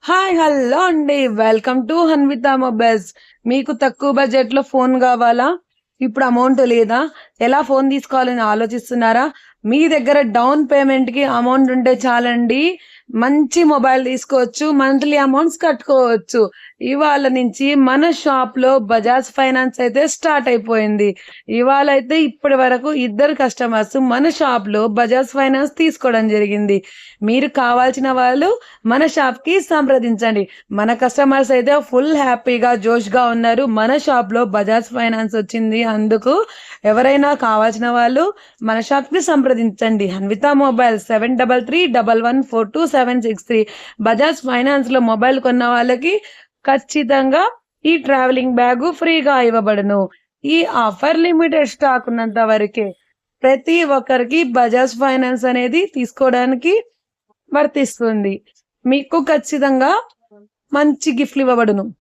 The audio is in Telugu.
హాయ్ హలో అండి. Welcome to Hanvitha mobiles. మీకు తక్కువ బడ్జెట్ లో ఫోన్ కావాలా? ఇప్పుడు అమౌంట్ లేదా? ఎలా ఫోన్ తీసుకోవాలని ఆలోచిస్తున్నారా? మీ దగ్గర డౌన్ పేమెంట్ కి అమౌంట్ ఉంటే చాలండి, మంచి మొబైల్ తీసుకోవచ్చు, మంత్లీ అమౌంట్స్ కట్టుకోవచ్చు. ఇవాళ నుంచి మన షాప్ లో బజాజ్ ఫైనాన్స్ అయితే స్టార్ట్ అయిపోయింది. ఇవాళ అయితే ఇప్పటి వరకు ఇద్దరు కస్టమర్స్ మన షాప్ లో బజాజ్ ఫైనాన్స్ తీసుకోవడం జరిగింది. మీరు కావాల్సిన వాళ్ళు మన షాప్ కి సంప్రదించండి. మన కస్టమర్స్ అయితే ఫుల్ హ్యాపీగా జోష్గా ఉన్నారు. మన షాప్ లో బజాజ్ ఫైనాన్స్ వచ్చింది, అందుకు ఎవరైనా కావాల్సిన వాళ్ళు మన షాప్ కి సంప్రదించండి. హన్విత మొబైల్ 7331142763. బజాజ్ ఫైనాన్స్ లో మొబైల్ కొన్న వాళ్ళకి ఖచ్చితంగా ఈ ట్రావెలింగ్ బ్యాగ్ ఫ్రీగా ఇవ్వబడును. ఈ ఆఫర్ లిమిటెడ్ స్టాక్ ఉన్నంత వరకే. ప్రతి ఒక్కరికి బజాజ్ ఫైనాన్స్ అనేది తీసుకోవడానికి వర్తిస్తుంది. మీకు ఖచ్చితంగా మంచి గిఫ్ట్లు ఇవ్వబడును.